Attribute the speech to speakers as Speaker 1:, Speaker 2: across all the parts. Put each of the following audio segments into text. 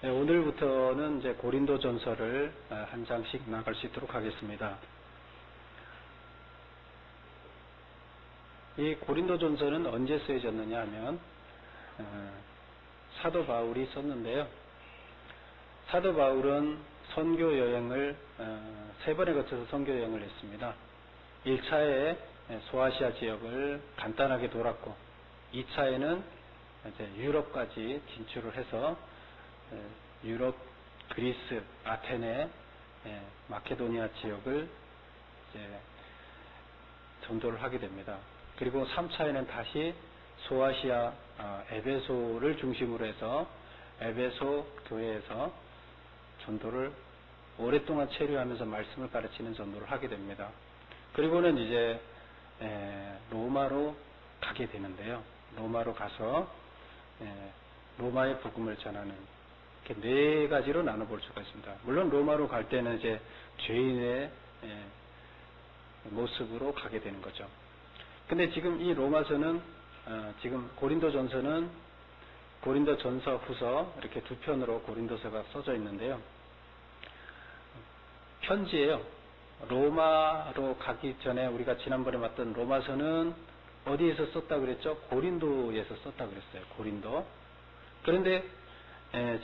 Speaker 1: 네, 오늘부터는 이제 고린도 전서를 한 장씩 나갈 수 있도록 하겠습니다. 이 고린도 전서는 언제 쓰여졌느냐 하면 사도 바울이 썼는데요. 사도 바울은 선교 여행을 3번에 거쳐서 선교 여행을 했습니다. 1차에 소아시아 지역을 간단하게 돌았고 2차에는 이제 유럽까지 진출을 해서 유럽, 그리스, 아테네, 마케도니아 지역을 이제 전도를 하게 됩니다. 그리고 3차에는 다시 소아시아 에베소를 중심으로 해서 에베소 교회에서 전도를 오랫동안 체류하면서 말씀을 가르치는 전도를 하게 됩니다. 그리고는 이제 로마로 가게 되는데요. 로마로 가서 로마의 복음을 전하는 이렇게 4가지로 나눠볼 수가 있습니다. 물론 로마로 갈 때는 이제 죄인의 모습으로 가게 되는 거죠. 근데 지금 이 로마서는 지금 고린도 전서는 고린도 전서 후서 이렇게 2편으로 고린도서가 써져 있는데요. 편지예요. 로마로 가기 전에 우리가 지난번에 봤던 로마서는 어디에서 썼다 그랬죠? 고린도에서 썼다 그랬어요. 고린도. 그런데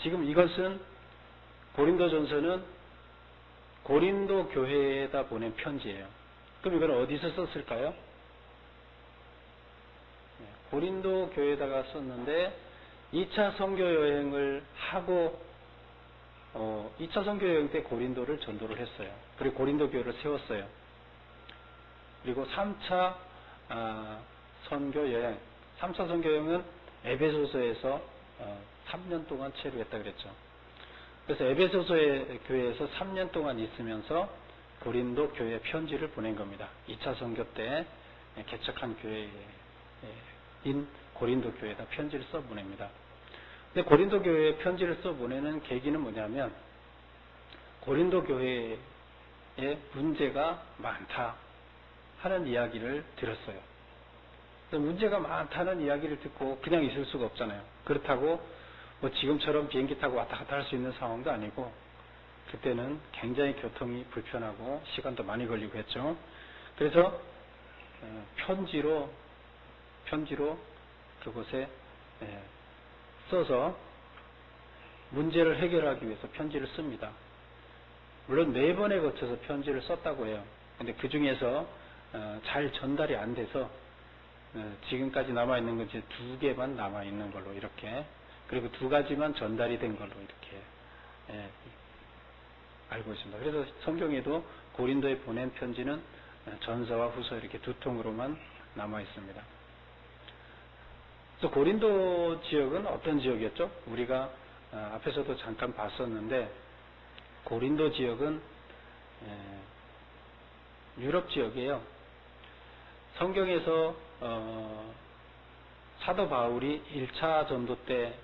Speaker 1: 지금 이것은 고린도 전서는 고린도 교회에다 보낸 편지예요. 그럼 이건 어디서 썼을까요? 고린도 교회에다가 썼는데 2차 선교 여행을 하고 2차 선교 여행 때 고린도를 전도를 했어요. 그리고 고린도 교회를 세웠어요. 그리고 3차 선교 여행, 3차 선교 여행은 에베소서에서 3년 동안 체류했다 그랬죠. 그래서 에베소서의 교회에서 3년 동안 있으면서 고린도 교회에 편지를 보낸 겁니다. 2차 선교 때 개척한 교회인 고린도 교회에다 편지를 써보냅니다. 근데 고린도 교회에 편지를 써보내는 계기는 뭐냐면 고린도 교회에 문제가 많다 하는 이야기를 들었어요. 문제가 많다는 이야기를 듣고 그냥 있을 수가 없잖아요. 그렇다고 뭐 지금처럼 비행기 타고 왔다 갔다 할 수 있는 상황도 아니고 그때는 굉장히 교통이 불편하고 시간도 많이 걸리고 했죠. 그래서 편지로 그곳에 써서 문제를 해결하기 위해서 편지를 씁니다. 물론 4번에 거쳐서 편지를 썼다고 해요. 근데 그 중에서 잘 전달이 안 돼서 지금까지 남아있는 건 이제 2개만 남아있는 걸로 이렇게, 그리고 2가지만 전달이 된 걸로 이렇게 알고 있습니다. 그래서 성경에도 고린도에 보낸 편지는 전서와 후서 이렇게 2통으로만 남아있습니다. 그래서 고린도 지역은 어떤 지역이었죠? 우리가 앞에서도 잠깐 봤었는데 고린도 지역은 유럽 지역이에요. 성경에서 사도 바울이 1차 전도 때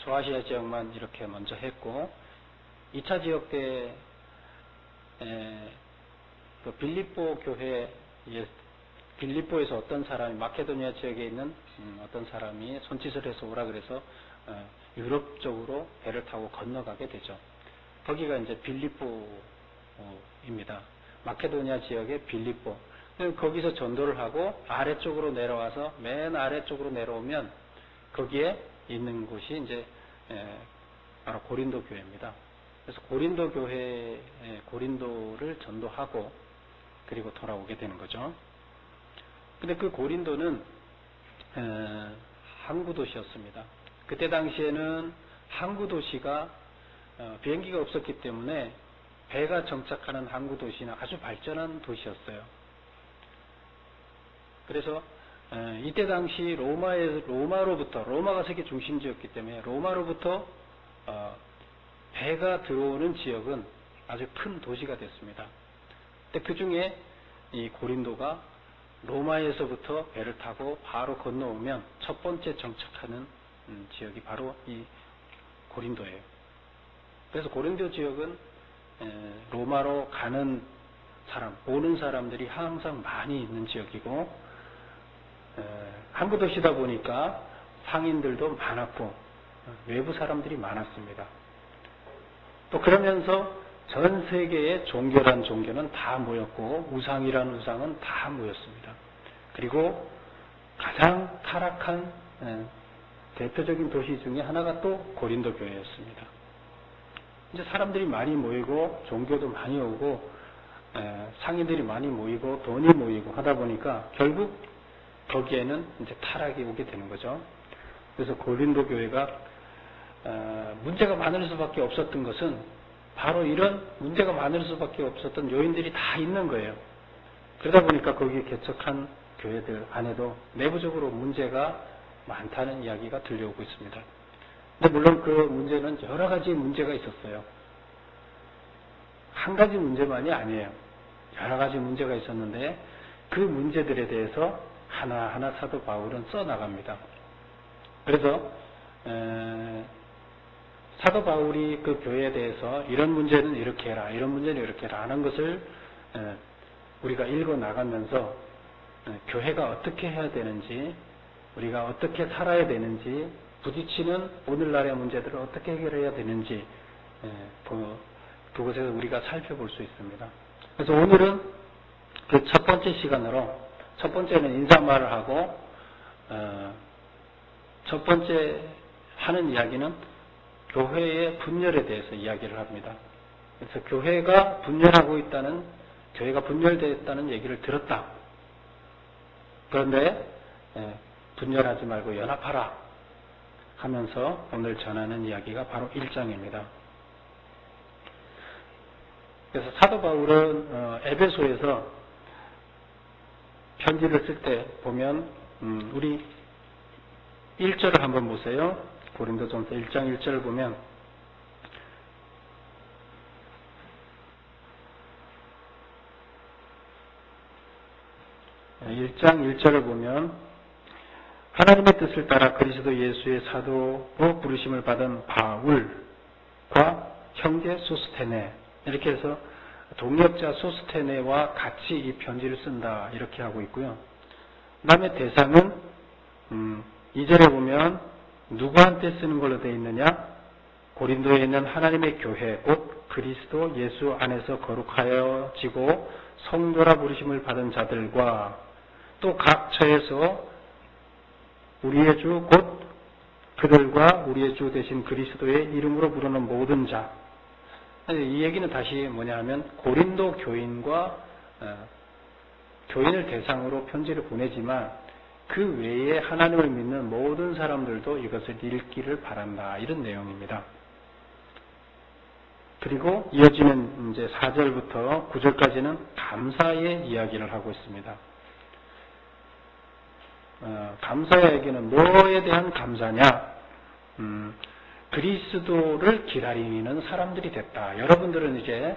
Speaker 1: 소아시아 지역만 이렇게 먼저 했고 2차 지역 때 그 빌립보 교회에 빌립보에서 어떤 사람이 마케도니아 지역에 있는 어떤 사람이 손짓을 해서 오라 그래서 유럽 쪽으로 배를 타고 건너가게 되죠. 거기가 이제 빌립보입니다. 마케도니아 지역의 빌립보. 거기서 전도를 하고 아래쪽으로 내려와서 맨 아래쪽으로 내려오면 거기에 있는 곳이 이제 바로 고린도 교회입니다. 그래서 고린도 교회에 고린도를 전도하고 그리고 돌아오게 되는 거죠. 근데 그 고린도는 항구 도시였습니다. 그때 당시에는 항구 도시가 비행기가 없었기 때문에 배가 정착하는 항구 도시는 아주 발전한 도시였어요. 그래서 이때 당시 로마가 세계 중심지였기 때문에 로마로부터 배가 들어오는 지역은 아주 큰 도시가 됐습니다. 근데 그 중에 이 고린도가 로마에서부터 배를 타고 바로 건너오면 첫 번째 정착하는 지역이 바로 이 고린도예요. 그래서 고린도 지역은 로마로 가는 사람, 오는 사람들이 항상 많이 있는 지역이고 항구 도시다 보니까 상인들도 많았고 외부 사람들이 많았습니다. 또 그러면서 전 세계의 종교란 종교는 다 모였고 우상이란 우상은 다 모였습니다. 그리고 가장 타락한 대표적인 도시 중에 하나가 또 고린도 교회였습니다. 이제 사람들이 많이 모이고 종교도 많이 오고 상인들이 많이 모이고 돈이 모이고 하다 보니까 결국 거기에는 이제 타락이 오게 되는 거죠. 그래서 고린도 교회가 문제가 많을 수밖에 없었던 것은 바로 이런 문제가 많을 수밖에 없었던 요인들이 다 있는 거예요. 그러다 보니까 거기에 개척한 교회들 안에도 내부적으로 문제가 많다는 이야기가 들려오고 있습니다. 근데 물론 그 문제는 여러 가지 문제가 있었어요. 한 가지 문제만이 아니에요. 여러 가지 문제가 있었는데 그 문제들에 대해서 하나하나 사도 바울은 써나갑니다. 그래서 사도 바울이 그 교회에 대해서 이런 문제는 이렇게 해라, 이런 문제는 이렇게 해라 하는 것을 우리가 읽어 나가면서 교회가 어떻게 해야 되는지, 우리가 어떻게 살아야 되는지, 부딪히는 오늘날의 문제들을 어떻게 해결해야 되는지 그곳에서 우리가 살펴볼 수 있습니다. 그래서 오늘은 그 첫 번째 시간으로 첫 번째는 인사말을 하고 첫 번째 하는 이야기는 교회의 분열에 대해서 이야기를 합니다. 그래서 교회가 분열하고 있다는, 교회가 분열되었다는 얘기를 들었다. 그런데 분열하지 말고 연합하라 하면서 오늘 전하는 이야기가 바로 1장입니다. 그래서 사도 바울은 에베소에서 편지를 쓸 때 보면 우리 1절을 한번 보세요. 고린도전서 1장 1절을 보면 하나님의 뜻을 따라 그리스도 예수의 사도로 부르심을 받은 바울과 형제 소스테네, 이렇게 해서 동역자 소스테네와 같이 이 편지를 쓴다 이렇게 하고 있고요. 그 다음에 대상은 2절에 보면 누구한테 쓰는 걸로 되어 있느냐? 고린도에 있는 하나님의 교회 곧 그리스도 예수 안에서 거룩하여지고 성도라 부르심을 받은 자들과 또 각 처에서 우리의 주 곧 그들과 우리의 주 되신 그리스도의 이름으로 부르는 모든 자. 이 얘기는 다시 뭐냐 하면 고린도 교인과 교인을 대상으로 편지를 보내지만 그 외에 하나님을 믿는 모든 사람들도 이것을 읽기를 바란다, 이런 내용입니다. 그리고 이어지는 이제 4절부터 9절까지는 감사의 이야기를 하고 있습니다. 감사의 얘기는 뭐에 대한 감사냐? 그리스도를 기다리는 사람들이 됐다. 여러분들은 이제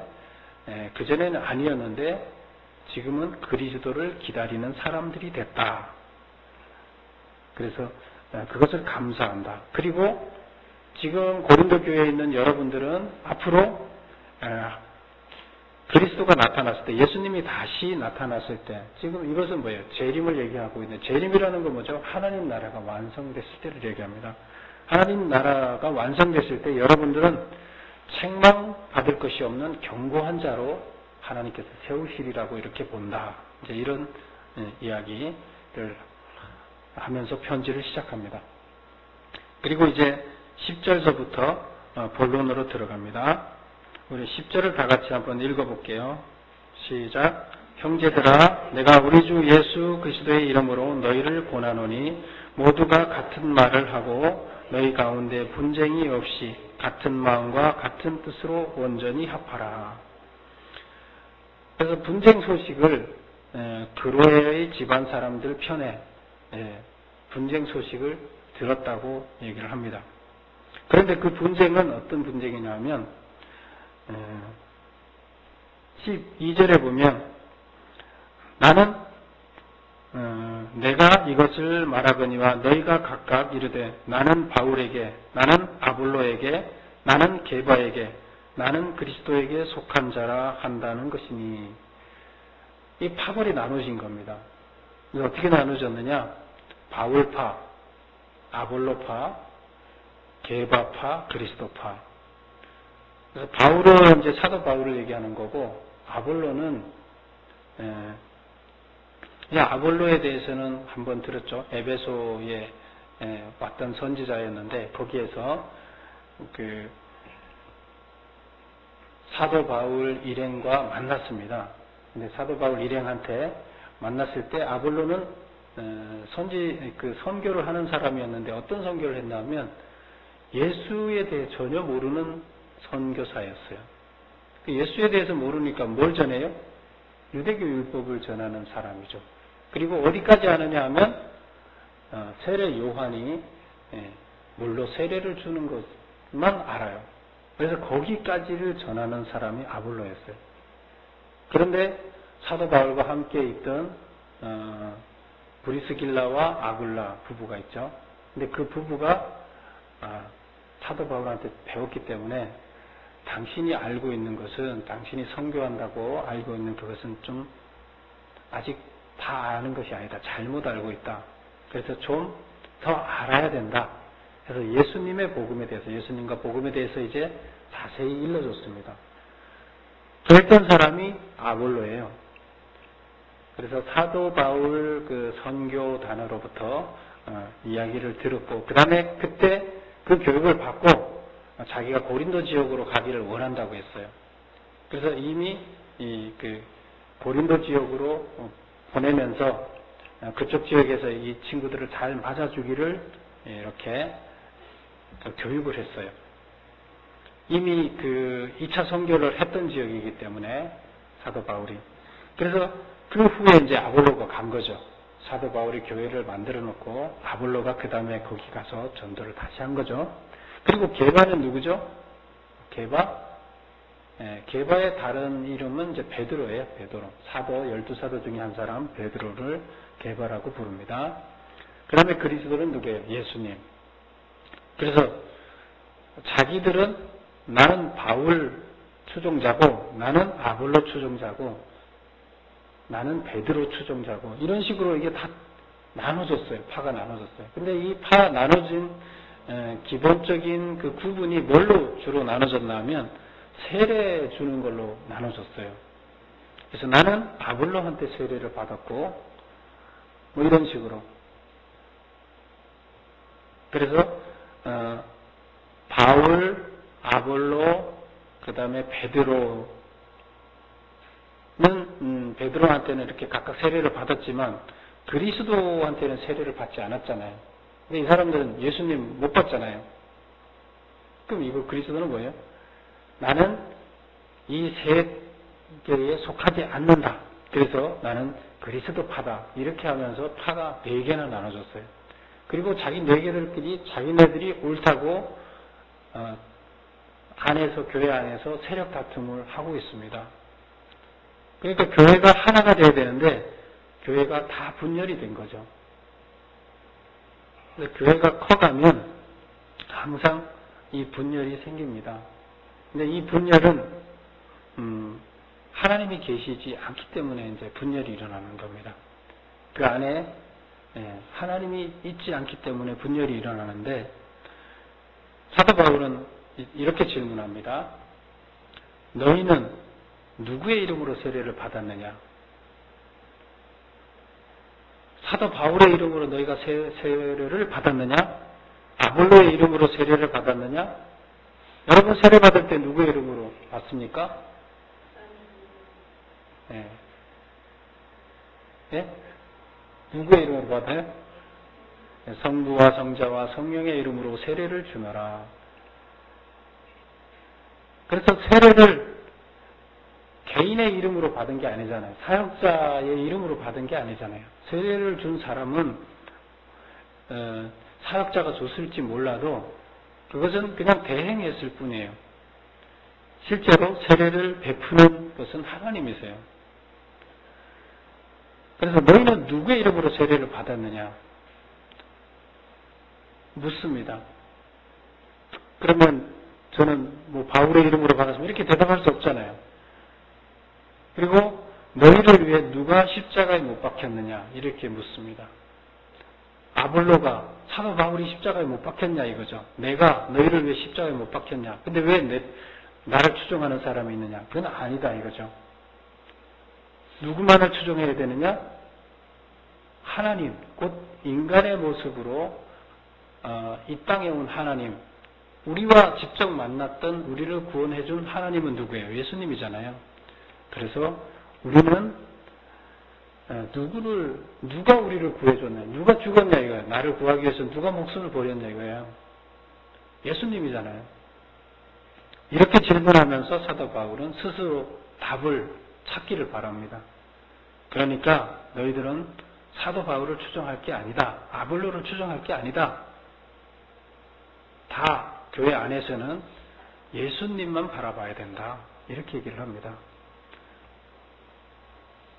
Speaker 1: 그전에는 아니었는데 지금은 그리스도를 기다리는 사람들이 됐다. 그래서 그것을 감사한다. 그리고 지금 고린도 교회에 있는 여러분들은 앞으로 그리스도가 나타났을 때, 예수님이 다시 나타났을 때, 지금 이것은 뭐예요? 재림을 얘기하고 있는, 재림이라는 건 뭐죠? 하나님 나라가 완성됐을 때를 얘기합니다. 하나님 나라가 완성됐을 때 여러분들은 책망받을 것이 없는 견고한 자로 하나님께서 세우시리라고 이렇게 본다. 이제 이런 이야기를 하면서 편지를 시작합니다. 그리고 이제 10절서부터 본론으로 들어갑니다. 우리 10절을 다 같이 한번 읽어볼게요. 시작. 형제들아, 내가 우리 주 예수 그리스도의 이름으로 너희를 권하노니 모두가 같은 말을 하고 너희 가운데 분쟁이 없이 같은 마음과 같은 뜻으로 온전히 합하라. 그래서 분쟁 소식을 그로의 집안 사람들 편에 분쟁 소식을 들었다고 얘기를 합니다. 그런데 그 분쟁은 어떤 분쟁이냐면 12절에 보면 나는 내가 이것을 말하거니와 너희가 각각 이르되 나는 바울에게, 나는 아볼로에게, 나는 게바에게, 나는 그리스도에게 속한 자라 한다는 것이니, 이 파벌이 나눠진 겁니다. 어떻게 나눠졌느냐? 바울파, 아볼로파, 게바파, 그리스도파. 그래서 바울은 이제 사도 바울을 얘기하는 거고, 아볼로는 아볼로에 대해서는 한번 들었죠. 에베소에 왔던 선지자였는데 거기에서 그 사도 바울 일행과 만났습니다. 근데 사도 바울 일행한테 만났을 때 아볼로는 선교를 하는 사람이었는데 어떤 선교를 했냐면 예수에 대해 전혀 모르는 선교사였어요. 예수에 대해서 모르니까 뭘 전해요? 유대교 율법을 전하는 사람이죠. 그리고 어디까지 아느냐 하면 세례 요한이 물로 세례를 주는 것만 알아요. 그래서 거기까지를 전하는 사람이 아볼로였어요. 그런데 사도 바울과 함께 있던 브리스길라와 아굴라 부부가 있죠. 근데 그 부부가 사도 바울한테 배웠기 때문에 당신이 알고 있는 것은, 당신이 선교한다고 알고 있는 그것은 좀 아직 다 아는 것이 아니다. 잘못 알고 있다. 그래서 좀 더 알아야 된다. 그래서 예수님의 복음에 대해서, 예수님과 복음에 대해서 이제 자세히 일러줬습니다. 그랬던 사람이 아볼로예요. 그래서 사도 바울 그 선교단으로부터 이야기를 들었고, 그 다음에 그때 그 교육을 받고 자기가 고린도 지역으로 가기를 원한다고 했어요. 그래서 이미 그 고린도 지역으로 보내면서 그쪽 지역에서 이 친구들을 잘 맞아주기를 이렇게 교육을 했어요. 이미 그 2차 선교를 했던 지역이기 때문에 사도 바울이. 그래서 그 후에 이제 아볼로가 간 거죠. 사도 바울이 교회를 만들어 놓고 아볼로가 그 다음에 거기 가서 전도를 다시 한 거죠. 그리고 게바는 누구죠? 게바의 다른 이름은 이제 베드로예요. 베드로. 12사도 중에 한 사람 베드로를 게바라고 부릅니다. 그 다음에 그리스도는 누구예요? 예수님. 그래서 자기들은 나는 바울 추종자고, 나는 아볼로 추종자고, 나는 베드로 추종자고, 이런 식으로 이게 다 나눠졌어요. 파가 나눠졌어요. 근데 이 파 나눠진 기본적인 그 구분이 뭘로 주로 나눠졌나 하면 세례 주는 걸로 나눠졌어요. 그래서 나는 아볼로한테 세례를 받았고, 뭐 이런 식으로. 그래서 바울, 아볼로, 그 다음에 베드로는 베드로한테는 이렇게 각각 세례를 받았지만 그리스도한테는 세례를 받지 않았잖아요. 근데 이 사람들은 예수님 못 봤잖아요. 그럼 이거 그리스도는 뭐예요? 나는 이 세계에 속하지 않는다. 그래서 나는 그리스도파다. 이렇게 하면서 파가 4개나 나눠졌어요. 그리고 자기 4개들끼리 자기네들이 옳다고 안에서, 교회 안에서 세력 다툼을 하고 있습니다. 그러니까 교회가 하나가 되어야 되는데 교회가 다 분열이 된 거죠. 교회가 커가면 항상 이 분열이 생깁니다. 근데 이 분열은 하나님이 계시지 않기 때문에 이제 분열이 일어나는 겁니다. 그 안에 하나님이 있지 않기 때문에 분열이 일어나는데, 사도 바울은 이렇게 질문합니다. 너희는 누구의 이름으로 세례를 받았느냐? 사도 바울의 이름으로 너희가 세례를 받았느냐? 아볼로의 이름으로 세례를 받았느냐? 여러분 세례 받을 때 누구의 이름으로 받습니까? 누구의 이름으로 받아요? 성부와 성자와 성령의 이름으로 세례를 주노라. 그래서 세례를 개인의 이름으로 받은 게 아니잖아요. 사역자의 이름으로 받은 게 아니잖아요. 세례를 준 사람은 사역자가 줬을지 몰라도 그것은 그냥 대행했을 뿐이에요. 실제로 세례를 베푸는 것은 하나님이세요. 그래서 너희는 누구의 이름으로 세례를 받았느냐? 묻습니다. 그러면 저는 뭐 바울의 이름으로 받았으면 이렇게 대답할 수 없잖아요. 그리고 너희를 위해 누가 십자가에 못 박혔느냐? 이렇게 묻습니다. 아볼로가, 사도 바울이 십자가에 못 박혔냐 이거죠. 내가 너희를 위해 십자가에 못 박혔냐? 근데 왜 나를 추종하는 사람이 있느냐? 그건 아니다 이거죠. 누구만을 추종해야 되느냐? 하나님, 곧 인간의 모습으로 이 땅에 온 하나님, 우리와 직접 만났던 우리를 구원해 준 하나님은 누구예요? 예수님이잖아요. 그래서 우리는 누가 우리를 구해줬냐? 누가 죽었냐 이거예요. 나를 구하기 위해서 누가 목숨을 버렸냐 이거예요. 예수님이잖아요. 이렇게 질문하면서 사도 바울은 스스로 답을 찾기를 바랍니다. 그러니까 너희들은 사도 바울을 추종할 게 아니다. 아볼로를 추종할 게 아니다. 다 교회 안에서는 예수님만 바라봐야 된다. 이렇게 얘기를 합니다.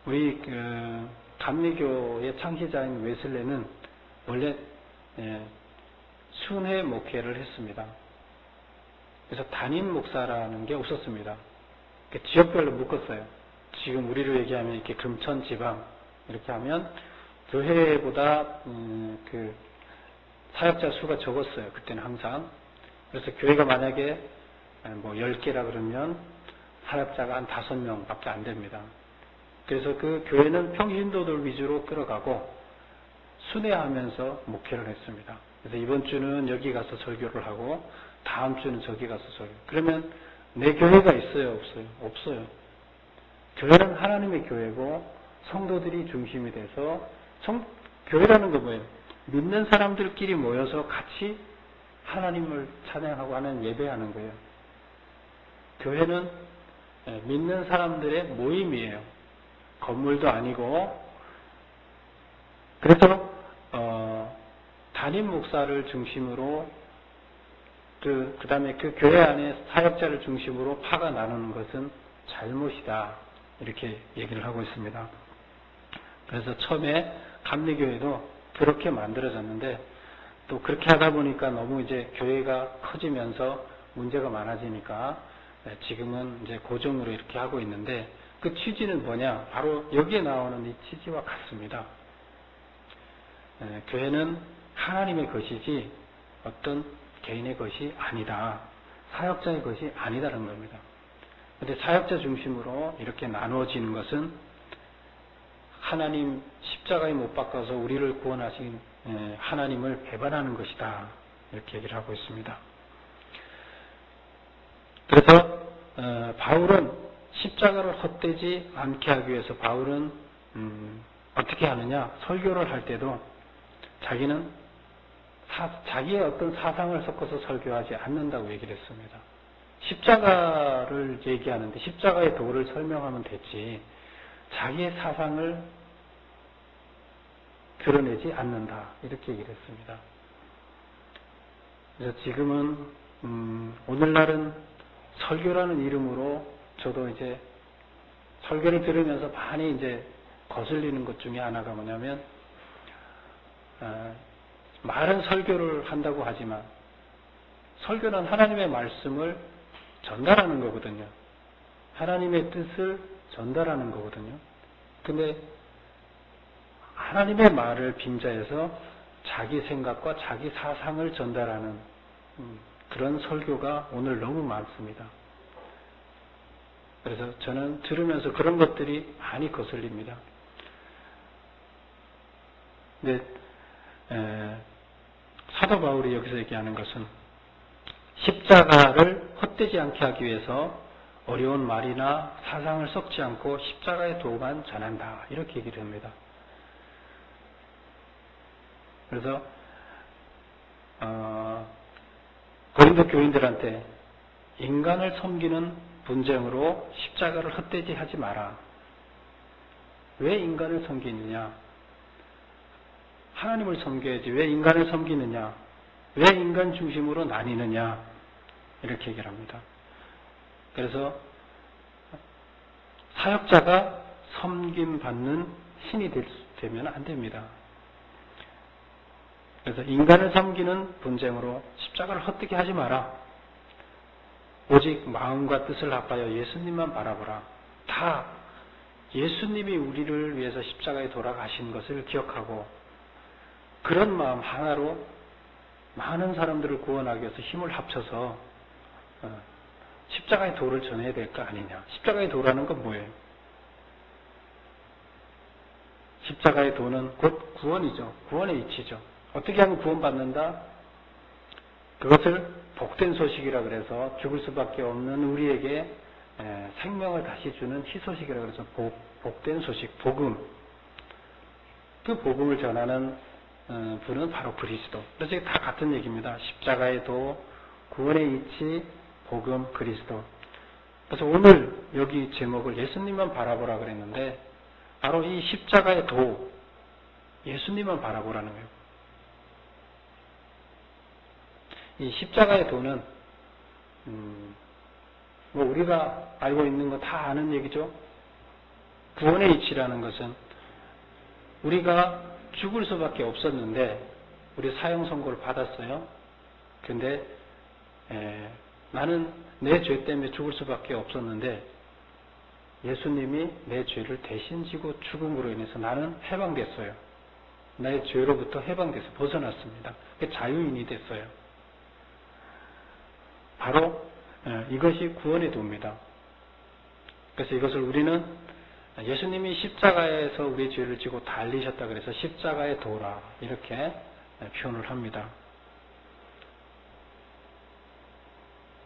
Speaker 1: 우리 감리교의 창시자인 웨슬레는 원래 순회 목회를 했습니다. 그래서 담임 목사라는 게 없었습니다. 지역별로 묶었어요. 지금 우리로 얘기하면 이렇게 금천 지방 이렇게 하면 교회보다 그 사역자 수가 적었어요. 그때는 항상. 그래서 교회가 만약에 뭐 10개라 그러면 사역자가 한 5명밖에 안 됩니다. 그래서 그 교회는 평신도들 위주로 끌어가고 순회하면서 목회를 했습니다. 그래서 이번 주는 여기 가서 설교를 하고 다음 주는 저기 가서 설교. 그러면 내 교회가 있어요? 없어요? 없어요. 교회는 하나님의 교회고 성도들이 중심이 돼서 교회라는 거 뭐예요? 믿는 사람들끼리 모여서 같이 하나님을 찬양하고 하는 예배하는 거예요. 교회는 믿는 사람들의 모임이에요. 건물도 아니고. 그래서 담임 목사를 중심으로 그 다음에 그 교회 안에 사역자를 중심으로 파가 나누는 것은 잘못이다. 이렇게 얘기를 하고 있습니다. 그래서 처음에 감리교회도 그렇게 만들어졌는데 또 그렇게 하다 보니까 너무 이제 교회가 커지면서 문제가 많아지니까 지금은 이제 고정으로 이렇게 하고 있는데 그 취지는 뭐냐? 바로 여기에 나오는 이 취지와 같습니다. 교회는 하나님의 것이지 어떤 개인의 것이 아니다. 사역자의 것이 아니다라는 겁니다. 그런데 사역자 중심으로 이렇게 나누어지는 것은 하나님 십자가에 못 박아서 우리를 구원하신 하나님을 배반하는 것이다. 이렇게 얘기를 하고 있습니다. 그래서 바울은 십자가를 헛되지 않게 하기 위해서 바울은 어떻게 하느냐? 설교를 할 때도 자기는 자기의 어떤 사상을 섞어서 설교하지 않는다고 얘기를 했습니다. 십자가를 얘기하는데 십자가의 도를 설명하면 됐지 자기의 사상을 드러내지 않는다. 이렇게 얘기를 했습니다. 그래서 지금은 오늘날은 설교라는 이름으로 저도 이제 설교를 들으면서 많이 이제 거슬리는 것 중에 하나가 뭐냐면 말은 설교를 한다고 하지만 설교는 하나님의 말씀을 전달하는 거거든요. 하나님의 뜻을 전달하는 거거든요. 근데 하나님의 말을 빙자해서 자기 생각과 자기 사상을 전달하는 그런 설교가 오늘 너무 많습니다. 그래서 저는 들으면서 그런 것들이 많이 거슬립니다. 근데 사도 바울이 여기서 얘기하는 것은 십자가를 헛되지 않게 하기 위해서 어려운 말이나 사상을 섞지 않고 십자가의 도만 전한다. 이렇게 얘기를 합니다. 그래서 고린도 교인들한테 인간을 섬기는 분쟁으로 십자가를 헛되지 하지 마라. 왜 인간을 섬기느냐? 하나님을 섬겨야지 왜 인간을 섬기느냐? 왜 인간 중심으로 나뉘느냐? 이렇게 얘기를 합니다. 그래서 사역자가 섬김받는 신이 되면 안 됩니다. 그래서 인간을 섬기는 분쟁으로 십자가를 헛되게 하지 마라. 오직 마음과 뜻을 합하여 예수님만 바라보라. 다 예수님이 우리를 위해서 십자가에 돌아가신 것을 기억하고 그런 마음 하나로 많은 사람들을 구원하기 위해서 힘을 합쳐서 십자가의 도를 전해야 될 거 아니냐. 십자가의 도라는 건 뭐예요? 십자가의 도는 곧 구원이죠. 구원의 이치죠. 어떻게 하면 구원받는다? 그것을 복된 소식이라 그래서 죽을 수밖에 없는 우리에게 생명을 다시 주는 희소식이라 그래서 복된 소식, 복음. 그 복음을 전하는 분은 바로 그리스도. 그래서 이게 다 같은 얘기입니다. 십자가의 도, 구원의 이치, 복음, 그리스도. 그래서 오늘 여기 제목을 예수님만 바라보라 그랬는데 바로 이 십자가의 도, 예수님만 바라보라는 거예요. 이 십자가의 도는 뭐 우리가 알고 있는 거 다 아는 얘기죠. 구원의 이치라는 것은 우리가 죽을 수밖에 없었는데 우리 사형 선고를 받았어요. 근데 나는 내 죄 때문에 죽을 수밖에 없었는데 예수님이 내 죄를 대신 지고 죽음으로 인해서 나는 해방됐어요. 나의 죄로부터 해방돼서 벗어났습니다. 자유인이 됐어요. 바로 이것이 구원의 도입니다. 그래서 이것을 우리는 예수님이 십자가에서 우리의 죄를 지고 달리셨다 그래서 십자가의 도라 이렇게 표현을 합니다.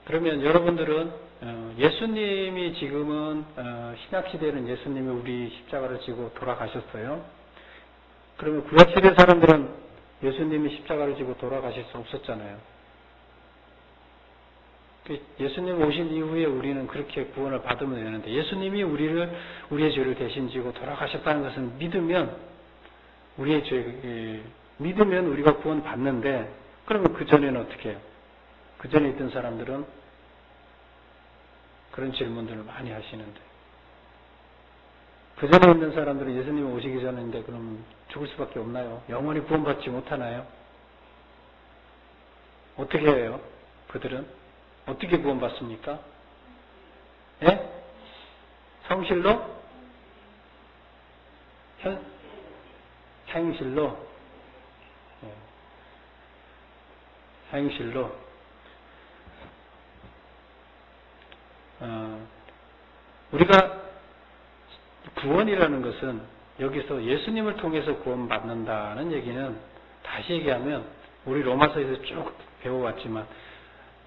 Speaker 1: 그러면 여러분들은 예수님이 지금은 신약시대에는 예수님이 우리 십자가를 지고 돌아가셨어요. 그러면 구약시대 사람들은 예수님이 십자가를 지고 돌아가실 수 없었잖아요. 예수님 오신 이후에 우리는 그렇게 구원을 받으면 되는데 예수님이 우리의 죄를 대신 지고 돌아가셨다는 것은 믿으면 믿으면 우리가 구원 받는데 그러면 그 전에는 어떻게 해요? 그 전에 있던 사람들은 그런 질문들을 많이 하시는데 그 전에 있는 사람들은 예수님이 오시기 전인데 그럼 죽을 수밖에 없나요? 영원히 구원받지 못하나요? 어떻게 해요? 그들은? 어떻게 구원받습니까? 예? 성실로? 행실로? 행실로? 우리가 구원이라는 것은 여기서 예수님을 통해서 구원받는다는 얘기는 다시 얘기하면 우리 로마서에서 쭉 배워왔지만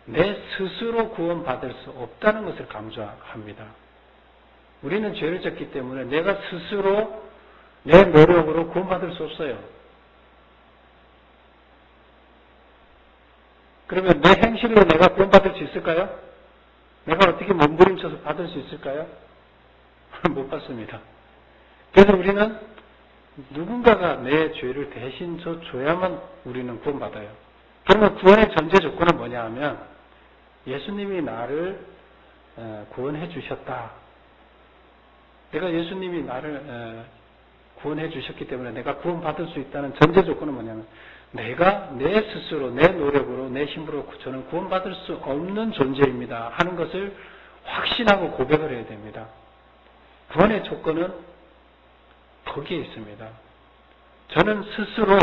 Speaker 1: 내 스스로 구원받을 수 없다는 것을 강조합니다. 우리는 죄를 졌기 때문에 내가 스스로 내 노력으로 구원받을 수 없어요. 그러면 내 행실로 내가 구원받을 수 있을까요? 내가 어떻게 몸부림쳐서 받을 수 있을까요? 못 받습니다. 그래서 우리는 누군가가 내 죄를 대신 져줘야만 우리는 구원받아요. 그러면 구원의 전제 조건은 뭐냐 하면 예수님이 나를 구원해 주셨다. 내가 예수님이 나를 구원해 주셨기 때문에 내가 구원받을 수 있다는 전제 조건은 뭐냐면 내가 내 스스로 내 노력으로 내 힘으로 저는 구원받을 수 없는 존재입니다 하는 것을 확신하고 고백을 해야 됩니다. 구원의 조건은 거기에 있습니다. 저는 스스로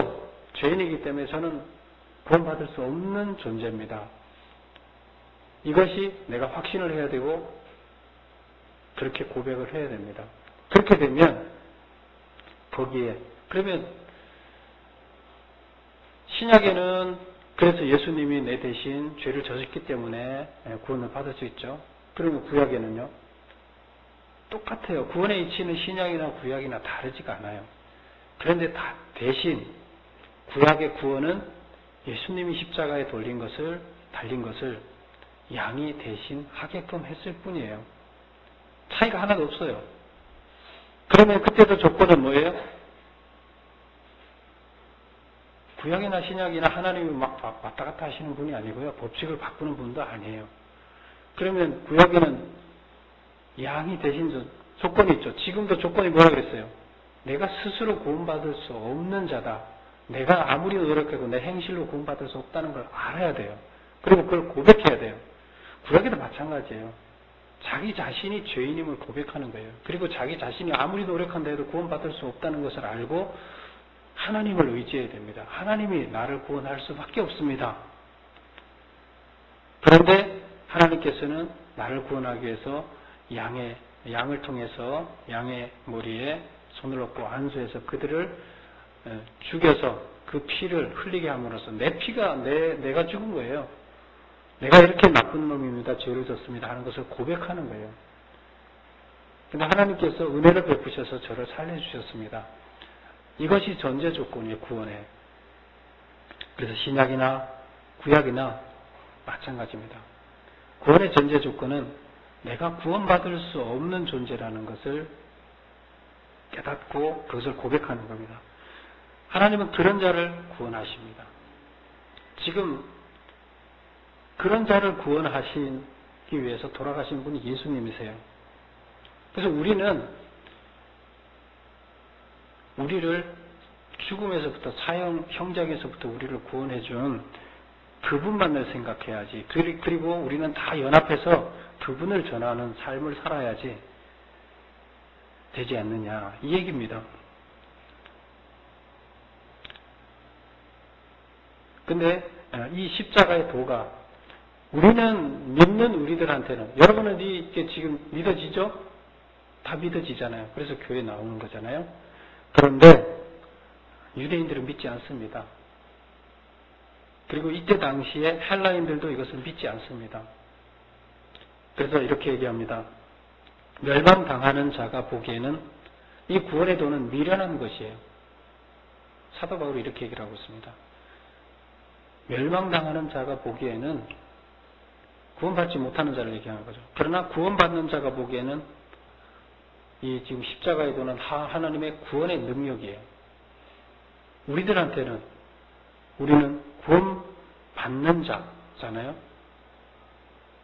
Speaker 1: 죄인이기 때문에 저는 구원받을 수 없는 존재입니다. 이것이 내가 확신을 해야 되고 그렇게 고백을 해야 됩니다. 그렇게 되면 거기에 그러면 신약에는 그래서 예수님이 내 대신 죄를 졌기 때문에 구원을 받을 수 있죠. 그러면 구약에는요. 똑같아요. 구원의 이치는 신약이나 구약이나 다르지가 않아요. 그런데 대신 구약의 구원은 예수님이 십자가에 달린 것을 양이 대신 하게끔 했을 뿐이에요. 차이가 하나도 없어요. 그러면 그때도 조건은 뭐예요? 구약이나 신약이나 하나님이 막 왔다 갔다 하시는 분이 아니고요. 법칙을 바꾸는 분도 아니에요. 그러면 구약에는 양이 대신 조건이 있죠. 지금도 조건이 뭐라 그랬어요? 내가 스스로 구원받을 수 없는 자다. 내가 아무리 노력해도 내 행실로 구원받을 수 없다는 걸 알아야 돼요. 그리고 그걸 고백해야 돼요. 구약에도 마찬가지예요. 자기 자신이 죄인임을 고백하는 거예요. 그리고 자기 자신이 아무리 노력한다 해도 구원받을 수 없다는 것을 알고 하나님을 의지해야 됩니다. 하나님이 나를 구원할 수밖에 없습니다. 그런데 하나님께서는 나를 구원하기 위해서 양을 통해서 양의 머리에 손을 얹고 안수해서 그들을 죽여서 그 피를 흘리게 함으로써 내 피가 내가 죽은 거예요. 내가 이렇게 나쁜 놈입니다. 죄를 졌습니다. 하는 것을 고백하는 거예요. 근데 하나님께서 은혜를 베푸셔서 저를 살려주셨습니다. 이것이 전제 조건이에요. 구원에. 그래서 신약이나 구약이나 마찬가지입니다. 구원의 전제 조건은 내가 구원받을 수 없는 존재라는 것을 깨닫고 그것을 고백하는 겁니다. 하나님은 그런 자를 구원하십니다. 지금 그런 자를 구원하시기 위해서 돌아가신 분이 예수님이세요. 그래서 우리를 죽음에서부터 사형 형장에서부터 우리를 구원해준 그분만을 생각해야지. 그리고 우리는 다 연합해서 그분을 전하는 삶을 살아야지 되지 않느냐 이 얘기입니다. 근데 이 십자가의 도가 우리는 믿는 우리들한테는 여러분은 이게 지금 믿어지죠? 다 믿어지잖아요. 그래서 교회 나오는 거잖아요. 그런데 유대인들은 믿지 않습니다. 그리고 이때 당시에 헬라인들도 이것을 믿지 않습니다. 그래서 이렇게 얘기합니다. 멸망당하는 자가 보기에는 이 구원의 도는 미련한 것이에요. 사도 바울이 이렇게 얘기를 하고 있습니다. 멸망당하는 자가 보기에는 구원받지 못하는 자를 얘기하는 거죠. 그러나 구원받는 자가 보기에는 이 지금 십자가의 도는 하나님의 구원의 능력이에요. 우리는 구원받는 자잖아요.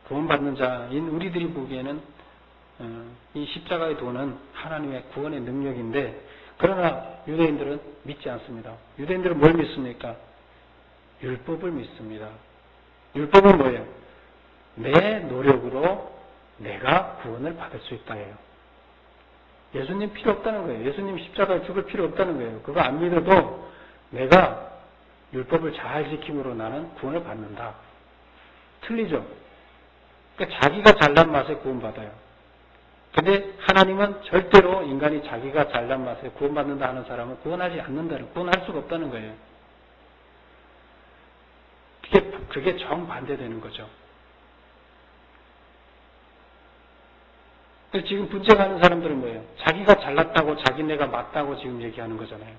Speaker 1: 구원받는 자인 우리들이 보기에는 이 십자가의 도는 하나님의 구원의 능력인데 그러나 유대인들은 믿지 않습니다. 유대인들은 뭘 믿습니까? 율법을 믿습니다. 율법은 뭐예요? 내 노력으로 내가 구원을 받을 수 있다예요. 예수님 필요 없다는 거예요. 예수님 십자가에 죽을 필요 없다는 거예요. 그거 안 믿어도 내가 율법을 잘 지킴으로 나는 구원을 받는다. 틀리죠? 그러니까 자기가 잘난 맛에 구원받아요. 근데 하나님은 절대로 인간이 자기가 잘난 맛에 구원받는다 하는 사람은 구원하지 않는다는, 구원할 수가 없다는 거예요. 그게 정반대되는 거죠. 지금 분쟁하는 사람들은 뭐예요? 자기가 잘났다고 자기네가 맞다고 지금 얘기하는 거잖아요.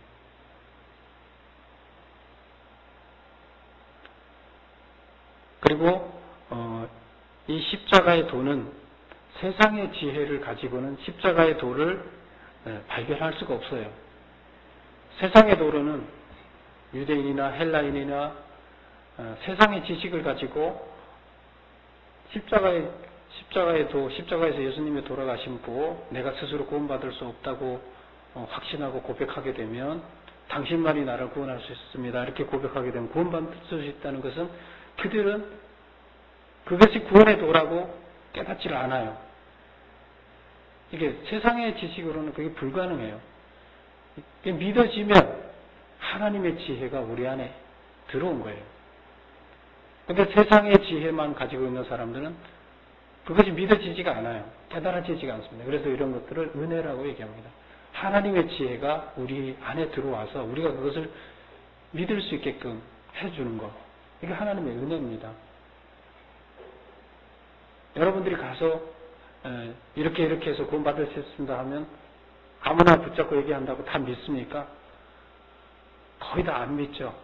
Speaker 1: 그리고 이 십자가의 도는 세상의 지혜를 가지고는 십자가의 도를 발견할 수가 없어요. 세상의 도로는 유대인이나 헬라인이나 세상의 지식을 가지고 십자가에서 예수님이 돌아가신 고 내가 스스로 구원받을 수 없다고 확신하고 고백하게 되면 당신만이 나를 구원할 수 있습니다. 이렇게 고백하게 되면 구원받을 수 있다는 것은 그들은 그것이 구원의 도라고 깨닫지를 않아요. 이게 세상의 지식으로는 그게 불가능해요. 믿어지면 하나님의 지혜가 우리 안에 들어온 거예요. 근데 세상의 지혜만 가지고 있는 사람들은 그것이 믿어지지가 않아요. 깨달아지지가 않습니다. 그래서 이런 것들을 은혜라고 얘기합니다. 하나님의 지혜가 우리 안에 들어와서 우리가 그것을 믿을 수 있게끔 해주는 것. 이게 하나님의 은혜입니다. 여러분들이 가서 이렇게 해서 구원받을 수 있습니다 하면 아무나 붙잡고 얘기한다고 다 믿습니까? 거의 다 안 믿죠.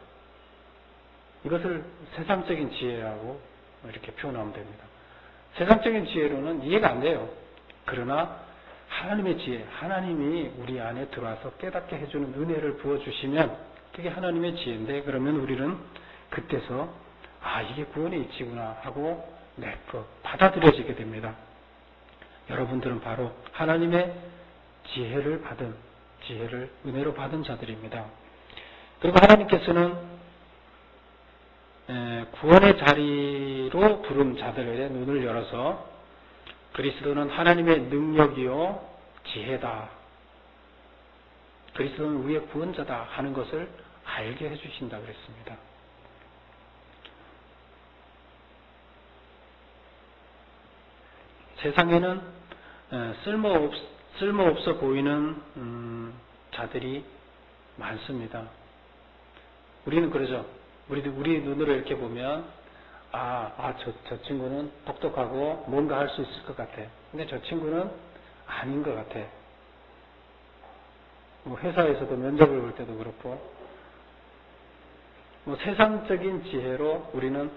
Speaker 1: 이것을 세상적인 지혜라고 이렇게 표현하면 됩니다. 세상적인 지혜로는 이해가 안 돼요. 그러나 하나님의 지혜, 하나님이 우리 안에 들어와서 깨닫게 해주는 은혜를 부어주시면 그게 하나님의 지혜인데 그러면 우리는 그때서 이게 구원의 이치구나 하고 받아들여지게 됩니다. 여러분들은 바로 하나님의 지혜를 은혜로 받은 자들입니다. 그리고 하나님께서는 구원의 자리로 부른 자들의 눈을 열어서 그리스도는 하나님의 능력이요 지혜다. 그리스도는 우리의 구원자다 하는 것을 알게 해주신다 그랬습니다. 세상에는 쓸모없어 보이는 자들이 많습니다. 우리는 그러죠. 우리 눈으로 이렇게 보면 저 친구는 똑똑하고 뭔가 할 수 있을 것 같아. 근데 저 친구는 아닌 것 같아. 뭐 회사에서도 면접을 볼 때도 그렇고, 뭐 세상적인 지혜로 우리는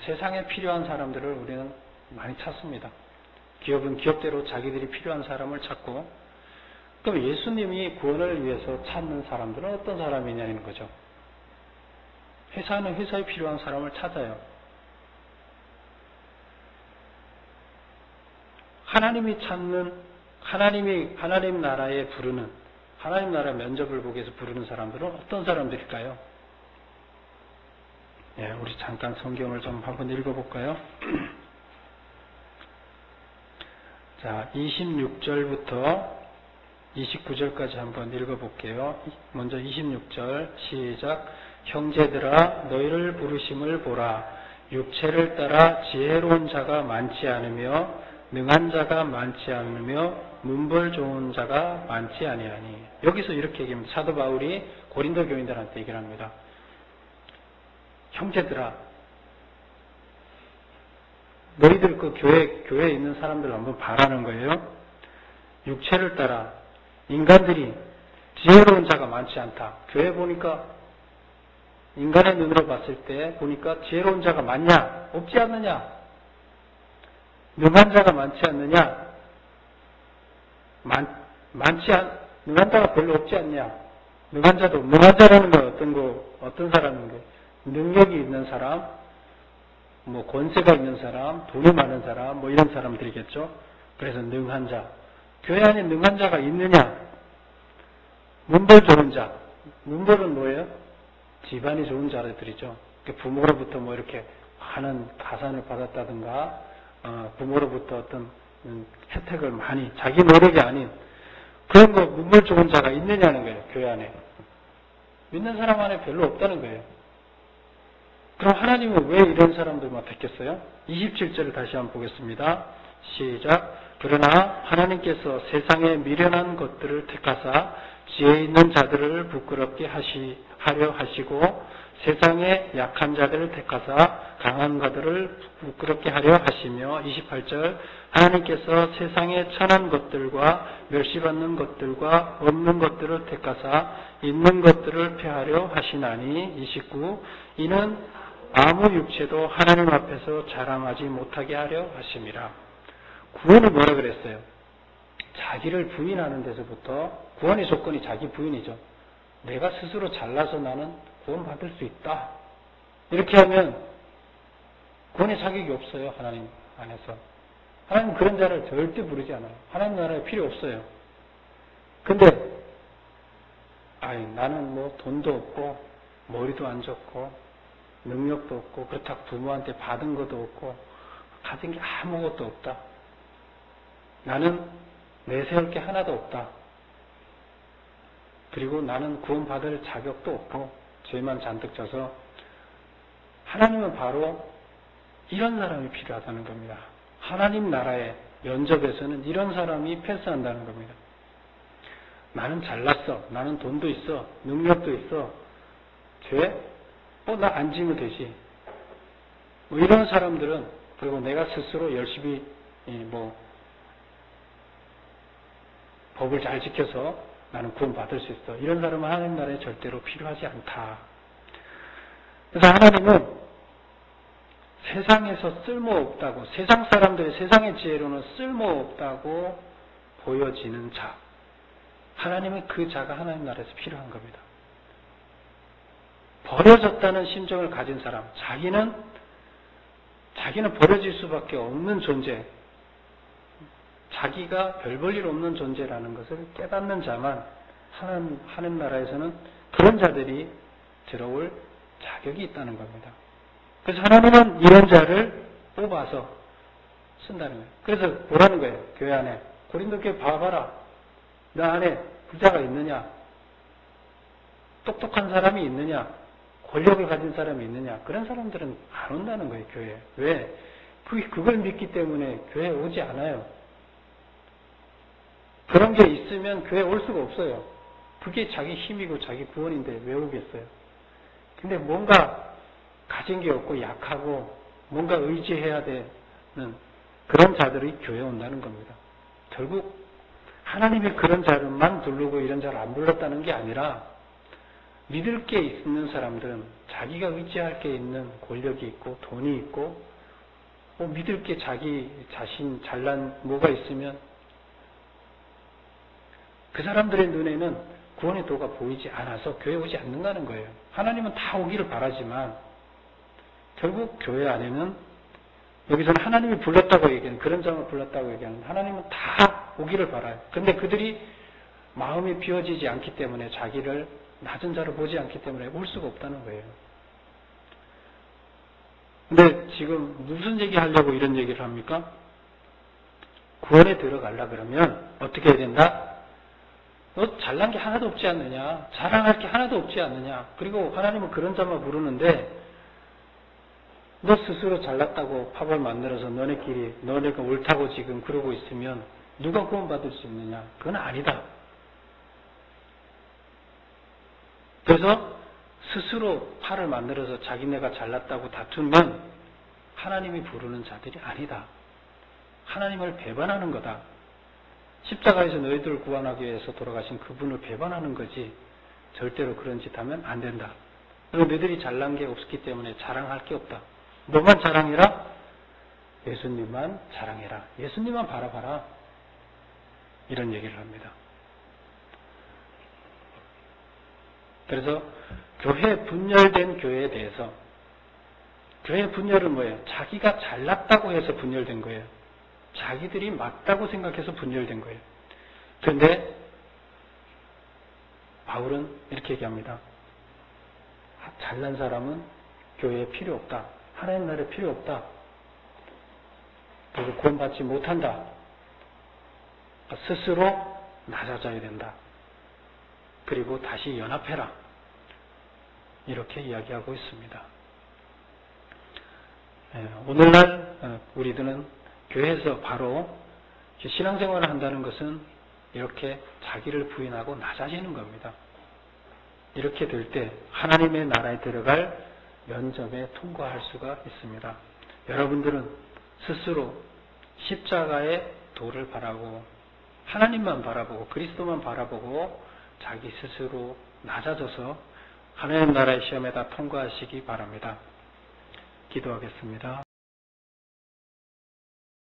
Speaker 1: 세상에 필요한 사람들을 우리는 많이 찾습니다. 기업은 기업대로 자기들이 필요한 사람을 찾고, 그럼 예수님이 구원을 위해서 찾는 사람들은 어떤 사람이냐는 거죠. 회사는 회사에 필요한 사람을 찾아요. 하나님이 찾는, 하나님 나라에 부르는, 하나님 나라 면접을 보기 위해서 부르는 사람들은 어떤 사람들일까요? 예, 우리 잠깐 성경을 좀 한번 읽어볼까요? 자, 26절부터 29절까지 한번 읽어볼게요. 먼저 26절 시작. 형제들아 너희를 부르심을 보라. 육체를 따라 지혜로운 자가 많지 않으며 능한 자가 많지 않으며 문벌 좋은 자가 많지 아니하니. 여기서 이렇게 얘기합니다. 사도 바울이 고린도 교인들한테 얘기를 합니다. 형제들아, 너희들 그 교회에 있는 사람들 한번 바라는 거예요. 육체를 따라 인간들이 지혜로운 자가 많지 않다. 교회 보니까 인간의 눈으로 봤을 때 보니까 지혜로운 자가 많냐? 없지 않느냐? 능한 자가 많지 않느냐? 능한 자가 별로 없지 않냐? 능한 자라는 건 어떤 사람인 거예요? 능력이 있는 사람, 뭐 권세가 있는 사람, 돈이 많은 사람, 뭐 이런 사람들이겠죠. 그래서 능한 자. 교회 안에 능한 자가 있느냐? 문벌 좋은 자. 문벌은 뭐예요? 집안이 좋은 자들이죠. 부모로부터 뭐 이렇게 많은 가산을 받았다든가, 부모로부터 어떤 혜택을 많이, 자기 노력이 아닌 그런 거 문벌 좋은 자가 있느냐는 거예요. 교회 안에. 믿는 사람 안에 별로 없다는 거예요. 그럼 하나님은 왜 이런 사람들만 택했어요? 27절을 다시 한번 보겠습니다. 시작. 그러나 하나님께서 세상에 미련한 것들을 택하사 지혜 있는 자들을 부끄럽게 하려 하시고 세상에 약한 자들을 택하사 강한 자들을 부끄럽게 하려 하시며 28절 하나님께서 세상에 천한 것들과 멸시받는 것들과 없는 것들을 택하사 있는 것들을 폐하려 하시나니 29 이는 아무 육체도 하나님 앞에서 자랑하지 못하게 하려 하심이라. 구원은 뭐라 그랬어요? 자기를 부인하는 데서부터 구원의 조건이 자기 부인이죠. 내가 스스로 잘나서 나는 구원받을 수 있다. 이렇게 하면 구원의 자격이 없어요. 하나님 안에서. 하나님 그런 자를 절대 부르지 않아요. 하나님 나라에 필요 없어요. 근데 나는 뭐 돈도 없고 머리도 안 좋고 능력도 없고 그렇다고 부모한테 받은 것도 없고 가진 게 아무것도 없다. 나는 내세울 게 하나도 없다. 그리고 나는 구원받을 자격도 없고 죄만 잔뜩 져서 하나님은 바로 이런 사람이 필요하다는 겁니다. 하나님 나라의 면접에서는 이런 사람이 패스한다는 겁니다. 나는 잘났어. 나는 돈도 있어. 능력도 있어. 죄? 나 안 지면 되지. 뭐 이런 사람들은 그리고 내가 스스로 열심히 법을 잘 지켜서 나는 구원받을 수 있어. 이런 사람은 하나님 나라에 절대로 필요하지 않다. 그래서 하나님은 세상에서 쓸모없다고, 세상 사람들의 세상의 지혜로는 쓸모없다고 보여지는 자. 하나님은 그 자가 하나님 나라에서 필요한 겁니다. 버려졌다는 심정을 가진 사람, 자기는 버려질 수밖에 없는 존재, 자기가 별 볼 일 없는 존재라는 것을 깨닫는 자만 하나님 나라에서는 그런 자들이 들어올 자격이 있다는 겁니다. 그래서 하나님은 이런 자를 뽑아서 쓴다는 거예요. 그래서 뭐라는 거예요? 교회 안에. 고린도 교회 봐봐라. 너 안에 부자가 있느냐? 똑똑한 사람이 있느냐? 권력을 가진 사람이 있느냐? 그런 사람들은 안 온다는 거예요, 교회에. 왜? 그걸 믿기 때문에 교회에 오지 않아요. 그런 게 있으면 교회에 올 수가 없어요. 그게 자기 힘이고 자기 구원인데 왜 오겠어요? 근데 뭔가 가진 게 없고 약하고 뭔가 의지해야 되는 그런 자들이 교회에 온다는 겁니다. 결국 하나님이 그런 자들만 부르고 이런 자를 안 불렀다는 게 아니라 믿을 게 있는 사람들은 자기가 의지할 게 있는 권력이 있고 돈이 있고 믿을 게 자기 자신 잘난 뭐가 있으면 그 사람들의 눈에는 구원의 도가 보이지 않아서 교회 오지 않는다는 거예요. 하나님은 다 오기를 바라지만 결국 교회 안에는 여기서는 하나님이 불렀다고 얘기하는 그런 자만 불렀다고 얘기하는 하나님은 다 오기를 바라요. 그런데 그들이 마음이 비워지지 않기 때문에 자기를 낮은 자로 보지 않기 때문에 올 수가 없다는 거예요. 근데 지금 무슨 얘기 하려고 이런 얘기를 합니까? 구원에 들어가려 그러면 어떻게 해야 된다? 너 잘난 게 하나도 없지 않느냐? 자랑할 게 하나도 없지 않느냐? 그리고 하나님은 그런 자만 부르는데 너 스스로 잘났다고 팝을 만들어서 너네가 옳다고 지금 그러고 있으면 누가 구원받을 수 있느냐? 그건 아니다. 그래서 스스로 팔을 만들어서 자기네가 잘났다고 다투면 하나님이 부르는 자들이 아니다. 하나님을 배반하는 거다. 십자가에서 너희들을 구원하기 위해서 돌아가신 그분을 배반하는 거지 절대로 그런 짓 하면 안 된다. 그리고 너희들이 잘난 게 없기 때문에 자랑할 게 없다. 뭐만 자랑해라? 예수님만 자랑해라. 예수님만 바라봐라. 이런 얘기를 합니다. 그래서 교회 분열된 교회에 대해서 교회 분열은 뭐예요? 자기가 잘났다고 해서 분열된 거예요. 자기들이 맞다고 생각해서 분열된 거예요. 그런데 바울은 이렇게 얘기합니다. 잘난 사람은 교회에 필요 없다. 하나님 나라에 필요 없다. 그리고 구원받지 못한다. 스스로 낮아져야 된다. 그리고 다시 연합해라. 이렇게 이야기하고 있습니다. 오늘날 우리들은 교회에서 바로 신앙생활을 한다는 것은 이렇게 자기를 부인하고 낮아지는 겁니다. 이렇게 될 때 하나님의 나라에 들어갈 면접에 통과할 수가 있습니다. 여러분들은 스스로 십자가의 도를 바라고 하나님만 바라보고 그리스도만 바라보고 자기 스스로 낮아져서 하나님 나라의 시험에다 통과하시기 바랍니다. 기도하겠습니다.